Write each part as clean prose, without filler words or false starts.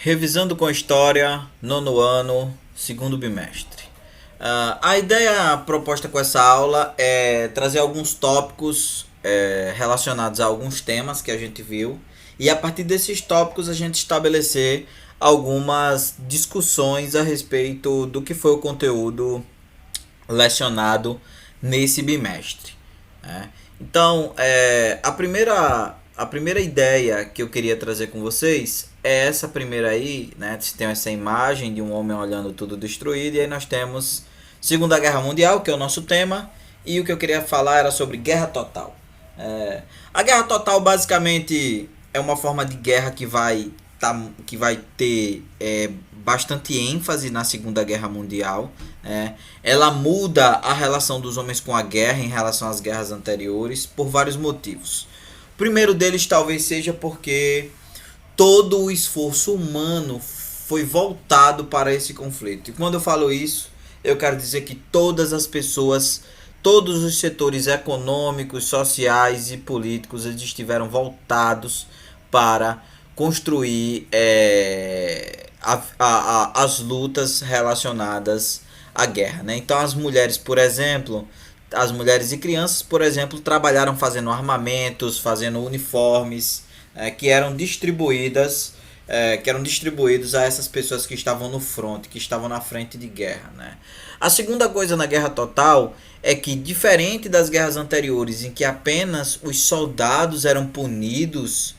Revisando com História, nono ano, segundo bimestre. A ideia proposta com essa aula é trazer alguns tópicos relacionados a alguns temas que a gente viu e a partir desses tópicos a gente estabelecer algumas discussões a respeito do que foi o conteúdo lecionado nesse bimestre. Né? Então, a primeira ideia que eu queria trazer com vocês é essa primeira aí, né? Você tem essa imagem de um homem olhando tudo destruído, e aí nós temos Segunda Guerra Mundial, que é o nosso tema, e o que eu queria falar era sobre guerra total. A guerra total basicamente é uma forma de guerra que vai ter bastante ênfase na Segunda Guerra Mundial. Ela muda a relação dos homens com a guerra em relação às guerras anteriores por vários motivos. O primeiro deles talvez seja porque todo o esforço humano foi voltado para esse conflito. E quando eu falo isso, eu quero dizer que todas as pessoas, todos os setores econômicos, sociais e políticos, eles estiveram voltados para construir as lutas relacionadas à guerra. Né? Então as mulheres, por exemplo, as mulheres e crianças, por exemplo, trabalharam fazendo armamentos, fazendo uniformes, que eram distribuídos a essas pessoas que estavam no front, que estavam na frente de guerra. Né? A segunda coisa na guerra total é que, diferente das guerras anteriores, em que apenas os soldados eram punidos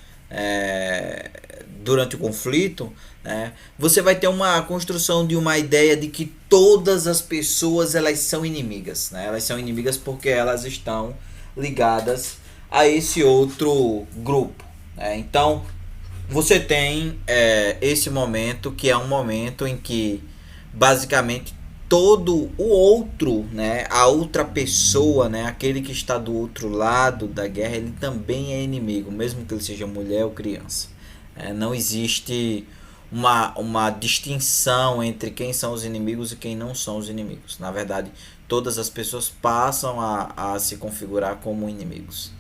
durante o conflito, né, você vai ter uma construção de uma ideia de que todas as pessoas elas são inimigas. Né? Elas são inimigas porque elas estão ligadas a esse outro grupo. Então, você tem esse momento que é um momento em que basicamente todo o outro, né, a outra pessoa, né, aquele que está do outro lado da guerra, ele também é inimigo, mesmo que ele seja mulher ou criança. Não existe uma distinção entre quem são os inimigos e quem não são os inimigos. Na verdade, todas as pessoas passam a se configurar como inimigos.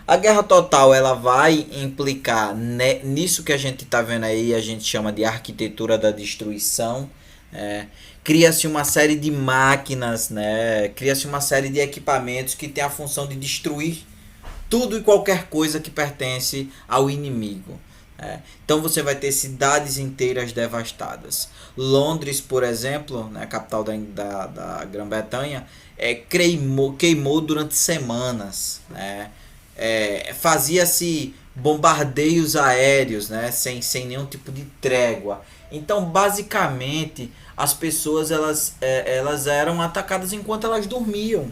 A guerra total ela vai implicar nisso que a gente está vendo aí, a gente chama de arquitetura da destruição. Cria-se uma série de máquinas, né? Cria-se uma série de equipamentos que tem a função de destruir tudo e qualquer coisa que pertence ao inimigo. Então você vai ter cidades inteiras devastadas. Londres, por exemplo, né, a capital da Grã-Bretanha, queimou durante semanas. Né? Fazia-se bombardeios aéreos, né, sem nenhum tipo de trégua. Então, basicamente, as pessoas elas eram atacadas enquanto elas dormiam.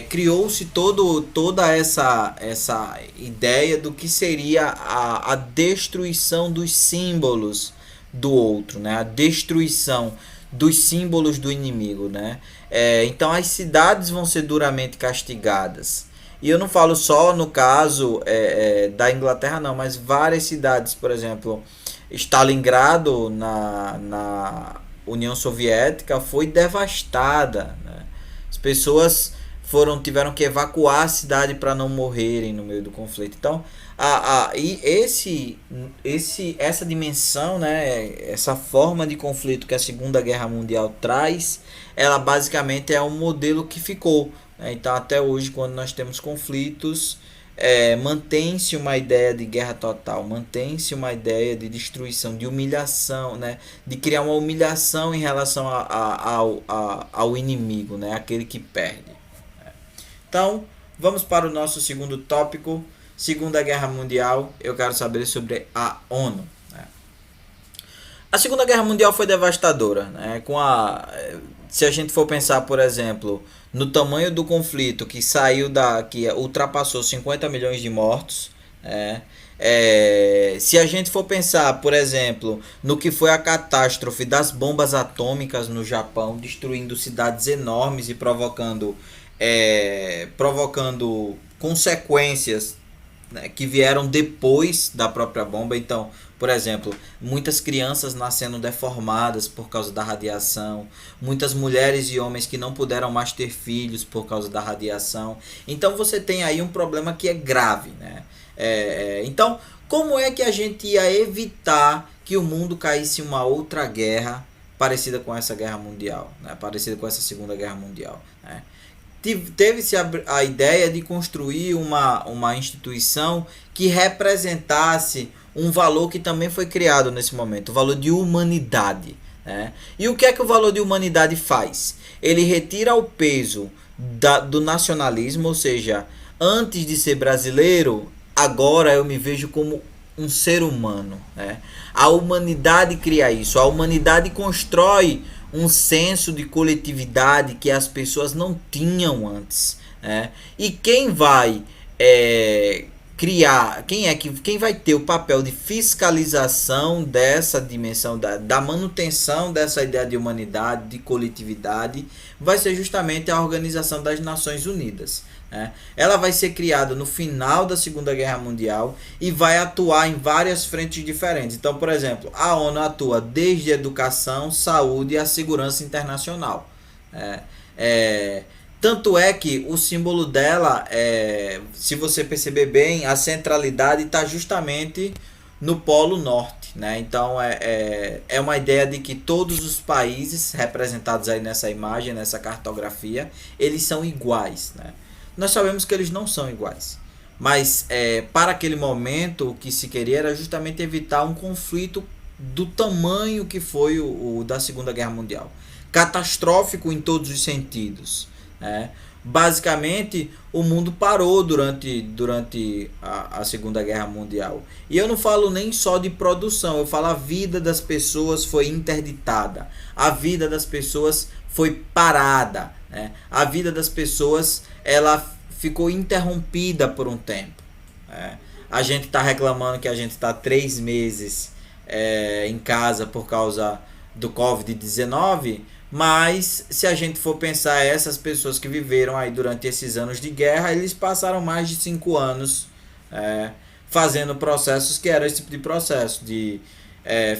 Criou-se toda essa ideia do que seria a destruição dos símbolos do outro, né? A destruição dos símbolos do inimigo. Né? Então as cidades vão ser duramente castigadas. E eu não falo só no caso da Inglaterra, não, mas várias cidades, por exemplo, Stalingrado na União Soviética foi devastada. Né? As pessoas tiveram que evacuar a cidade para não morrerem no meio do conflito. Então, essa dimensão, né, essa forma de conflito que a Segunda Guerra Mundial traz, ela basicamente é um modelo que ficou. Né? Então, até hoje, quando nós temos conflitos, mantém-se uma ideia de guerra total, mantém-se uma ideia de destruição, de humilhação, né? De criar uma humilhação em relação ao inimigo, né? Aquele que perde. Então, vamos para o nosso segundo tópico, Segunda Guerra Mundial. Eu quero saber sobre a ONU. Né? A Segunda Guerra Mundial foi devastadora. Né? Se a gente for pensar, por exemplo, no tamanho do conflito que ultrapassou 50 milhões de mortos. Se a gente for pensar, por exemplo, no que foi a catástrofe das bombas atômicas no Japão, destruindo cidades enormes e provocando consequências né, que vieram depois da própria bomba. Então, por exemplo, muitas crianças nascendo deformadas por causa da radiação, muitas mulheres e homens que não puderam mais ter filhos por causa da radiação. Então você tem aí um problema que é grave, né? Então, como é que a gente ia evitar que o mundo caísse em uma outra guerra parecida com essa guerra mundial, né? Parecida com essa Segunda Guerra Mundial, né? Teve-se a ideia de construir uma instituição que representasse um valor que também foi criado nesse momento, o valor de humanidade, né? E o que é que o valor de humanidade faz? Ele retira o peso do nacionalismo, ou seja, antes de ser brasileiro, agora eu me vejo como um ser humano, né? A humanidade cria isso, a humanidade constrói um senso de coletividade que as pessoas não tinham antes, né? E quem vai criar, quem vai ter o papel de fiscalização dessa dimensão da manutenção dessa ideia de humanidade, de coletividade, vai ser justamente a Organização das Nações Unidas, né? Ela vai ser criada no final da Segunda Guerra Mundial e vai atuar em várias frentes diferentes. Então, por exemplo, a ONU atua desde a educação, saúde e a segurança internacional. Tanto é que o símbolo dela, se você perceber bem, a centralidade está justamente no Polo Norte, né? Então é uma ideia de que todos os países representados aí nessa imagem, nessa cartografia, eles são iguais, né? Nós sabemos que eles não são iguais, mas para aquele momento o que se queria era justamente evitar um conflito do tamanho que foi o da Segunda Guerra Mundial, catastrófico em todos os sentidos, né? Basicamente o mundo parou durante a Segunda Guerra Mundial, e eu não falo nem só de produção, eu falo a vida das pessoas foi interditada, a vida das pessoas foi parada, né? A vida das pessoas ela ficou interrompida por um tempo, né? A gente está reclamando que a gente está 3 meses em casa por causa do Covid-19, mas se a gente for pensar, essas pessoas que viveram aí durante esses anos de guerra, eles passaram mais de 5 anos fazendo processos que eram esse tipo de processo, de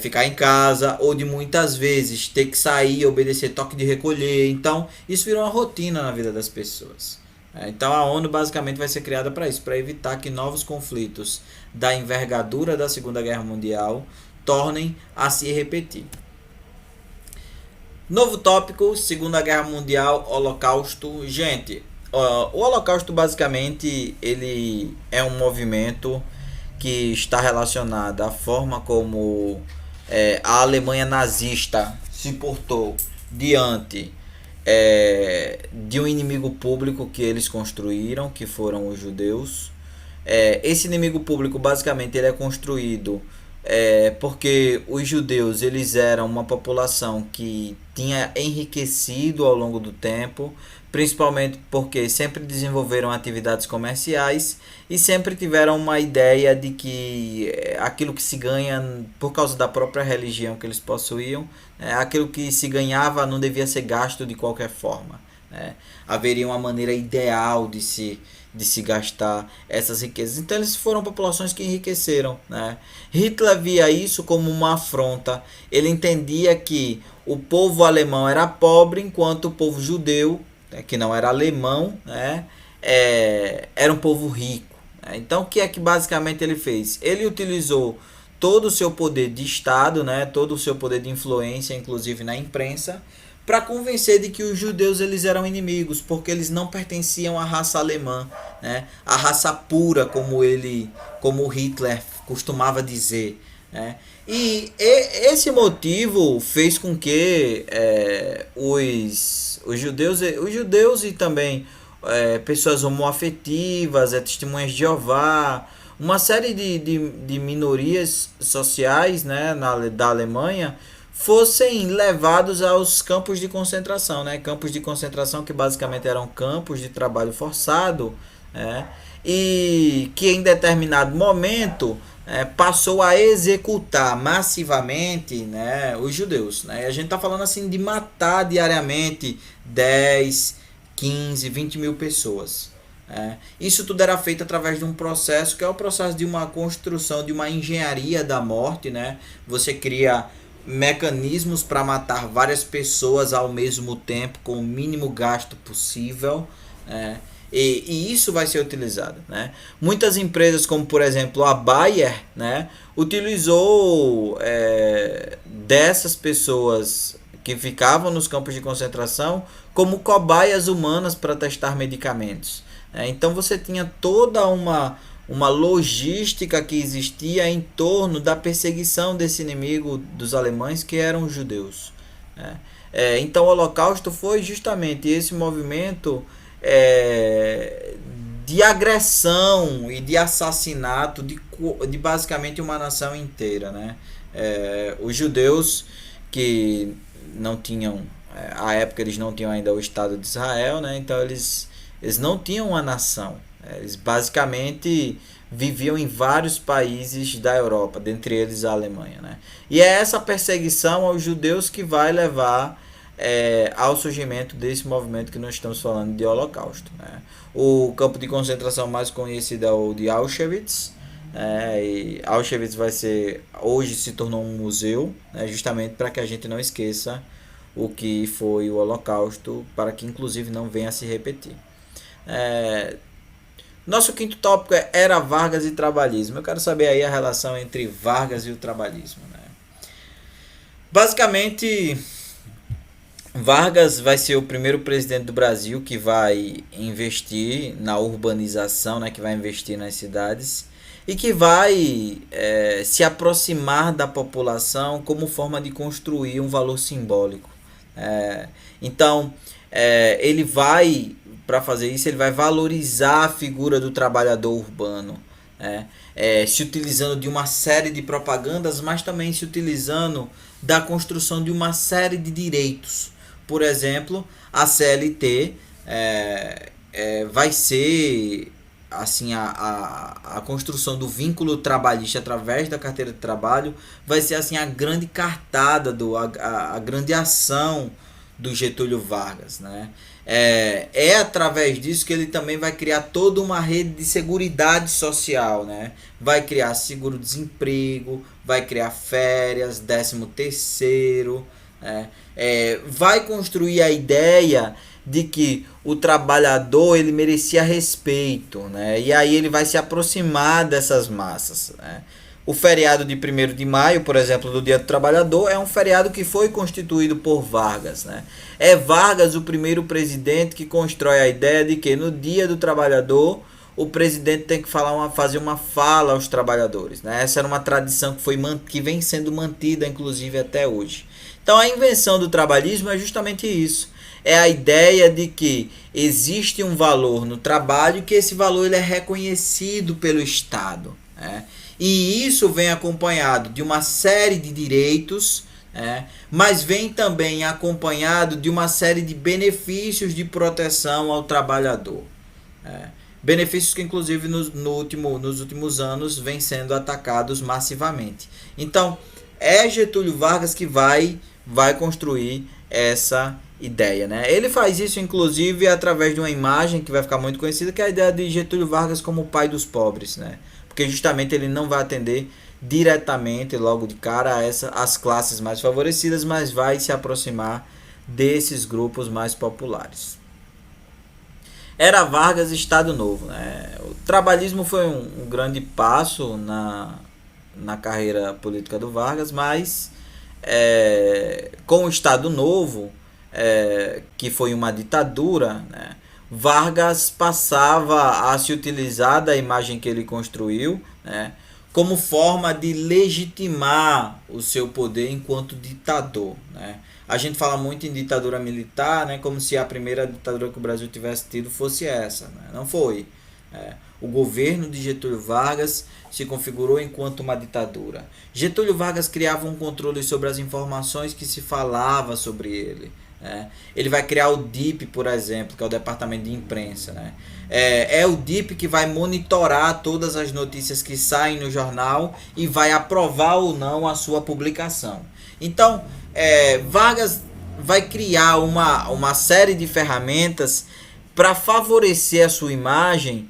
ficar em casa, ou de muitas vezes ter que sair, obedecer toque de recolher. Então isso virou uma rotina na vida das pessoas. Então a ONU basicamente vai ser criada para isso, para evitar que novos conflitos da envergadura da Segunda Guerra Mundial tornem a se repetir. Novo tópico, Segunda Guerra Mundial, Holocausto. Gente, o Holocausto basicamente ele é um movimento que está relacionado à forma como a Alemanha nazista se portou diante de um inimigo público que eles construíram, que foram os judeus. Esse inimigo público basicamente ele é construído porque os judeus eles eram uma população que tinha enriquecido ao longo do tempo, principalmente porque sempre desenvolveram atividades comerciais e sempre tiveram uma ideia de que aquilo que se ganha por causa da própria religião que eles possuíam, aquilo que se ganhava não devia ser gasto de qualquer forma, né? Haveria uma maneira ideal de se gastar essas riquezas. Então eles foram populações que enriqueceram, né? Hitler via isso como uma afronta. Ele entendia que o povo alemão era pobre, enquanto o povo judeu, que não era alemão, né, era um povo rico, né? Então o que é que basicamente ele fez? Ele utilizou todo o seu poder de Estado, né, todo o seu poder de influência, inclusive na imprensa, para convencer de que os judeus eles eram inimigos, porque eles não pertenciam à raça alemã, né? A raça pura, como Hitler costumava dizer, né? E esse motivo fez com que os judeus e também pessoas homoafetivas, testemunhas de Jeová, uma série de minorias sociais, né, da Alemanha, fossem levados aos campos de concentração, né? Campos de concentração que basicamente eram campos de trabalho forçado, né? E que em determinado momento passou a executar massivamente, né, os judeus, né? E a gente está falando assim de matar diariamente 10, 15, 20 mil pessoas. Isso tudo era feito através de um processo que é o processo de uma construção, de uma engenharia da morte, né? Você cria mecanismos para matar várias pessoas ao mesmo tempo com o mínimo gasto possível, né? E isso vai ser utilizado, né? Muitas empresas, como por exemplo a Bayer, né, utilizou dessas pessoas que ficavam nos campos de concentração como cobaias humanas para testar medicamentos. Então você tinha toda uma logística que existia em torno da perseguição desse inimigo dos alemães, que eram os judeus. Então o Holocausto foi justamente esse movimento de agressão e de assassinato de basicamente uma nação inteira, né? Os judeus que não tinham, à época eles não tinham ainda o Estado de Israel, né? Então eles não tinham uma nação. Eles basicamente viviam em vários países da Europa, dentre eles a Alemanha, né? E é essa perseguição aos judeus que vai levar ao surgimento desse movimento que nós estamos falando de Holocausto, né? O campo de concentração mais conhecido é o de Auschwitz, e Auschwitz hoje se tornou um museu, né, justamente para que a gente não esqueça o que foi o Holocausto, para que inclusive não venha a se repetir. Nosso quinto tópico é Era Vargas e Trabalhismo. Eu quero saber aí a relação entre Vargas e o trabalhismo, né? Basicamente, Vargas vai ser o primeiro presidente do Brasil que vai investir na urbanização, né, que vai investir nas cidades e que vai se aproximar da população como forma de construir um valor simbólico. Então, ele vai, para fazer isso, ele vai valorizar a figura do trabalhador urbano, se utilizando de uma série de propagandas, mas também se utilizando da construção de uma série de direitos. Por exemplo, a CLT vai ser assim a construção do vínculo trabalhista através da carteira de trabalho, vai ser assim a grande cartada, a grande ação do Getúlio Vargas, né? Através disso que ele também vai criar toda uma rede de seguridade social, né? Vai criar seguro-desemprego, vai criar férias, 13º, vai construir a ideia de que o trabalhador ele merecia respeito, né? E aí ele vai se aproximar dessas massas, né? O feriado de 1º de maio, por exemplo, do Dia do Trabalhador, é um feriado que foi constituído por Vargas, né? É Vargas o primeiro presidente que constrói a ideia de que no Dia do Trabalhador o presidente tem que fazer uma fala aos trabalhadores, né? Essa era uma tradição que vem sendo mantida, inclusive, até hoje. Então a invenção do trabalhismo é justamente isso. É a ideia de que existe um valor no trabalho e que esse valor ele é reconhecido pelo Estado, né? E isso vem acompanhado de uma série de direitos, mas vem também acompanhado de uma série de benefícios de proteção ao trabalhador. Benefícios que inclusive nos últimos anos vêm sendo atacados massivamente. Então é Getúlio Vargas que vai construir essa ideia, né? Ele faz isso inclusive através de uma imagem que vai ficar muito conhecida, que é a ideia de Getúlio Vargas como o pai dos pobres, né? Porque justamente ele não vai atender diretamente, logo de cara, as classes mais favorecidas, mas vai se aproximar desses grupos mais populares. Era Vargas, Estado Novo, né? O trabalhismo foi um grande passo na carreira política do Vargas, mas com o Estado Novo, que foi uma ditadura, né, Vargas passava a se utilizar da imagem que ele construiu, né, como forma de legitimar o seu poder enquanto ditador, né. A gente fala muito em ditadura militar, né, como se a primeira ditadura que o Brasil tivesse tido fosse essa, né. Não foi. O governo de Getúlio Vargas se configurou enquanto uma ditadura. Getúlio Vargas criava um controle sobre as informações que se falava sobre ele. Ele vai criar o DIP, por exemplo, que é o Departamento de Imprensa, né? É o DIP que vai monitorar todas as notícias que saem no jornal e vai aprovar ou não a sua publicação. Então, Vargas vai criar uma série de ferramentas para favorecer a sua imagem,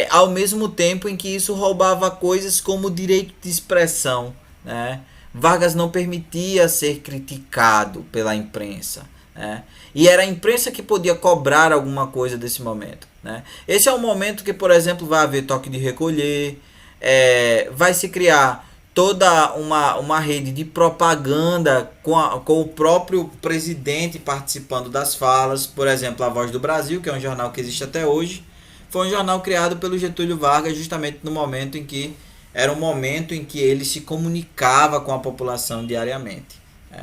ao mesmo tempo em que isso roubava coisas como o direito de expressão, né? Vargas não permitia ser criticado pela imprensa, né? E era a imprensa que podia cobrar alguma coisa desse momento, né? Esse é o momento que, por exemplo, vai haver toque de recolher, vai se criar toda uma rede de propaganda com o próprio presidente participando das falas. Por exemplo, a Voz do Brasil, que é um jornal que existe até hoje, foi um jornal criado pelo Getúlio Vargas justamente no momento em que era um momento em que ele se comunicava com a população diariamente.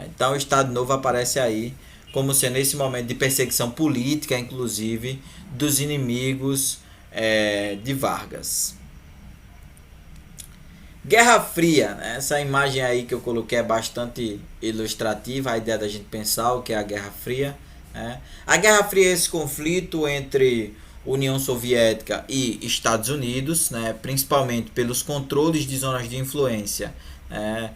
Então o Estado Novo aparece aí como sendo esse momento de perseguição política, inclusive, dos inimigos de Vargas. Guerra Fria, né? Essa imagem aí que eu coloquei é bastante ilustrativa, a ideia da gente pensar o que é a Guerra Fria, né? A Guerra Fria é esse conflito entre União Soviética e Estados Unidos, né? Principalmente pelos controles de zonas de influência, né?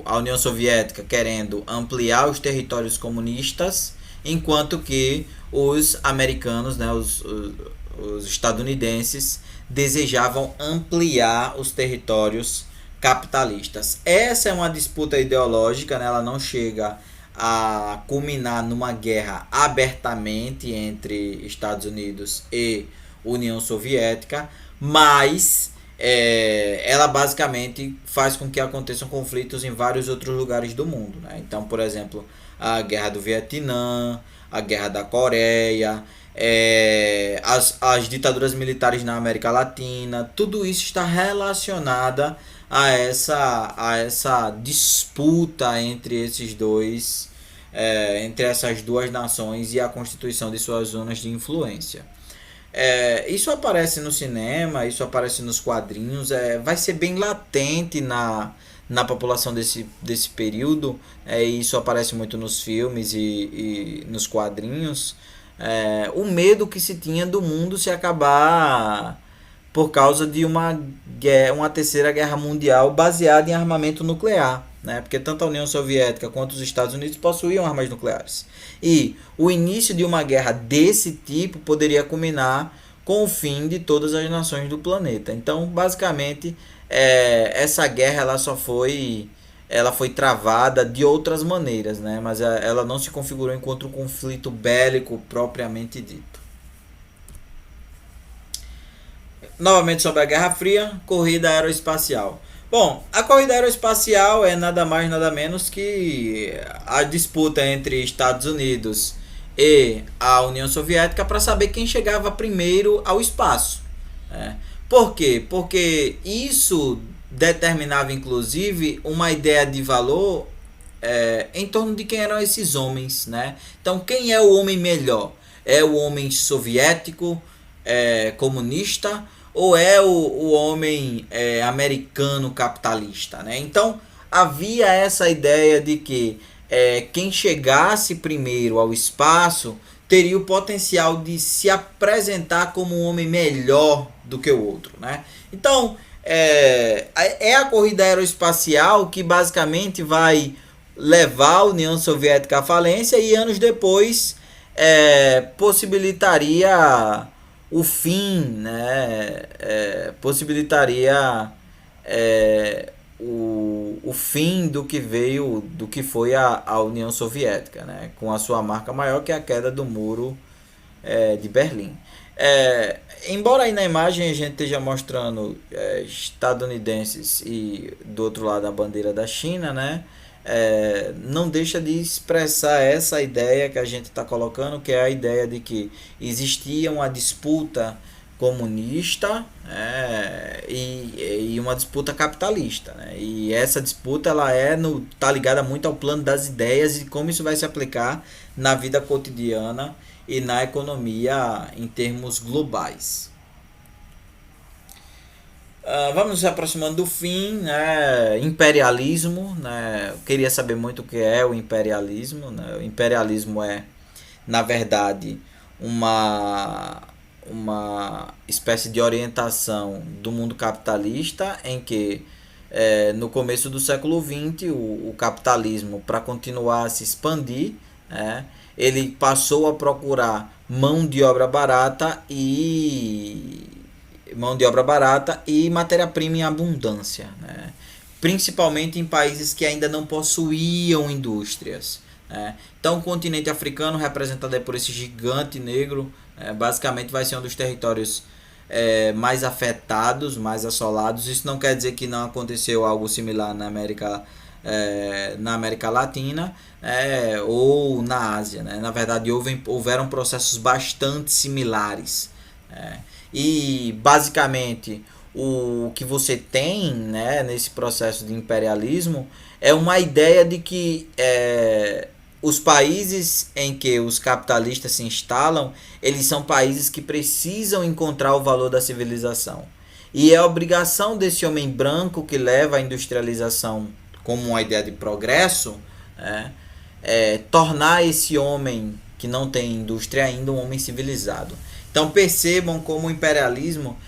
A União Soviética querendo ampliar os territórios comunistas, enquanto que os americanos, né? Os estadunidenses desejavam ampliar os territórios capitalistas. Essa é uma disputa ideológica, né? Ela não chega a culminar numa guerra abertamente entre Estados Unidos e União Soviética, mas ela basicamente faz com que aconteçam conflitos em vários outros lugares do mundo, né? Então, por exemplo, a Guerra do Vietnã, a Guerra da Coreia, as ditaduras militares na América Latina, tudo isso está relacionada a essa disputa entre esses dois, entre essas duas nações e a constituição de suas zonas de influência. Isso aparece no cinema, isso aparece nos quadrinhos, vai ser bem latente na população desse período, isso aparece muito nos filmes e nos quadrinhos. O medo que se tinha do mundo se acabar por causa de uma terceira guerra mundial baseada em armamento nuclear, né? Porque tanto a União Soviética quanto os Estados Unidos possuíam armas nucleares. E o início de uma guerra desse tipo poderia culminar com o fim de todas as nações do planeta. Então, basicamente, essa guerra ela foi travada de outras maneiras, né? Mas ela não se configurou enquanto um conflito bélico propriamente dito. Novamente sobre a Guerra Fria, corrida aeroespacial. Bom, a corrida aeroespacial é nada mais nada menos que a disputa entre Estados Unidos e a União Soviética para saber quem chegava primeiro ao espaço. Por quê? Porque isso determinava inclusive uma ideia de valor em torno de quem eram esses homens, né? Então, quem é o homem melhor? É o homem soviético, comunista, ou é o homem americano capitalista, né? Então, havia essa ideia de que quem chegasse primeiro ao espaço teria o potencial de se apresentar como um homem melhor do que o outro, né? Então, é a corrida aeroespacial que basicamente vai levar a União Soviética à falência e anos depois possibilitaria o fim, né? Possibilitaria o fim do que foi a União Soviética, né? Com a sua marca maior, que é a queda do muro de Berlim. Embora aí na imagem a gente esteja mostrando estadunidenses e do outro lado a bandeira da China, né? Não deixa de expressar essa ideia que a gente está colocando, que é a ideia de que existia uma disputa comunista e uma disputa capitalista, né? E essa disputa ela tá ligada muito ao plano das ideias e como isso vai se aplicar na vida cotidiana e na economia em termos globais. Vamos nos aproximando do fim, né? Imperialismo, né? Eu queria saber muito o que é o imperialismo, né? O imperialismo é, na verdade, uma espécie de orientação do mundo capitalista em que no começo do século XX o capitalismo, para continuar a se expandir, ele passou a procurar mão de obra barata e matéria-prima em abundância, né? Principalmente em países que ainda não possuíam indústrias, né? Então o continente africano, representado por esse gigante negro, basicamente vai ser um dos territórios mais afetados, mais assolados. Isso não quer dizer que não aconteceu algo similar na América Latina, ou na Ásia, né? Na verdade houveram processos bastante similares, e basicamente o que você tem, né, nesse processo de imperialismo é uma ideia de que os países em que os capitalistas se instalam, eles são países que precisam encontrar o valor da civilização. E é a obrigação desse homem branco que leva a industrialização como uma ideia de progresso, tornar esse homem que não tem indústria ainda um homem civilizado. Então percebam como o imperialismo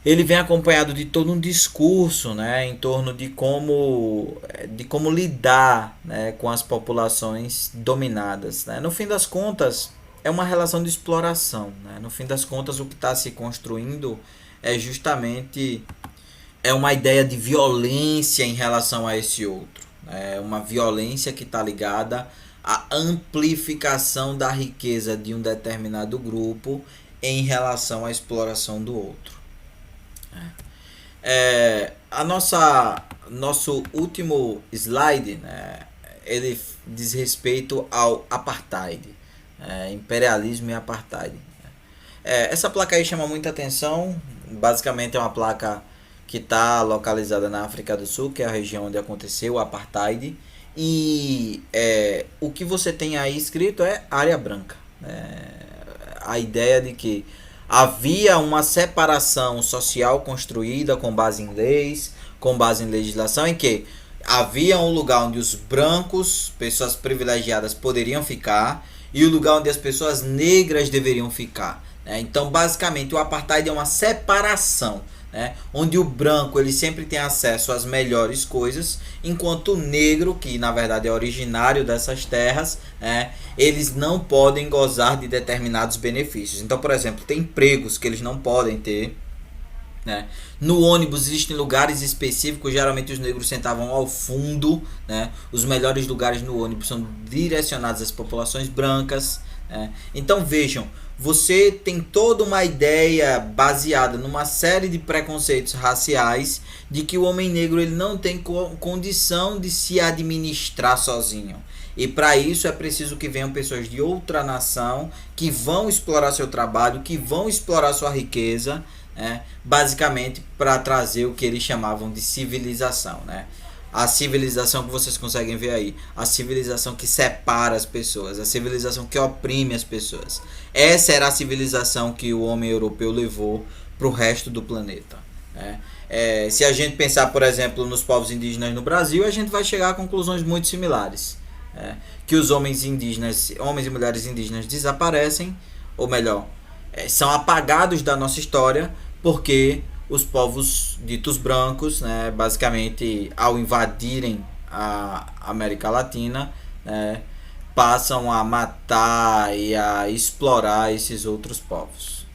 ele vem acompanhado de todo um discurso, né, em torno de como lidar, né, com as populações dominadas, né? No fim das contas, é uma relação de exploração, né? No fim das contas, o que está se construindo é justamente uma ideia de violência em relação a esse outro. É uma violência que está ligada à amplificação da riqueza de um determinado grupo em relação à exploração do outro. Nosso último slide, né, ele diz respeito ao apartheid, imperialismo e apartheid. Essa placa aí chama muita atenção. Basicamente é uma placa que está localizada na África do Sul, que é a região onde aconteceu o apartheid, e o que você tem aí escrito é área branca. A ideia de que havia uma separação social construída com base em leis, com base em legislação, em que havia um lugar onde os brancos, pessoas privilegiadas, poderiam ficar, e o lugar onde as pessoas negras deveriam ficar. Então, basicamente, o apartheid é uma separação, onde o branco ele sempre tem acesso às melhores coisas, enquanto o negro, que na verdade é originário dessas terras, eles não podem gozar de determinados benefícios. Então, por exemplo, tem empregos que eles não podem ter, né? No ônibus existem lugares específicos, geralmente os negros sentavam ao fundo, né? Os melhores lugares no ônibus são direcionados às populações brancas, Então vejam, você tem toda uma ideia baseada numa série de preconceitos raciais de que o homem negro ele não tem condição de se administrar sozinho. E para isso é preciso que venham pessoas de outra nação que vão explorar seu trabalho, que vão explorar sua riqueza, basicamente para trazer o que eles chamavam de civilização, A civilização que vocês conseguem ver aí, a civilização que separa as pessoas, a civilização que oprime as pessoas. Essa era a civilização que o homem europeu levou para o resto do planeta. Se a gente pensar, por exemplo, nos povos indígenas no Brasil, a gente vai chegar a conclusões muito similares. Que os homens e mulheres indígenas desaparecem, ou melhor, são apagados da nossa história, porque os povos ditos brancos, basicamente ao invadirem a América Latina, passam a matar e a explorar esses outros povos.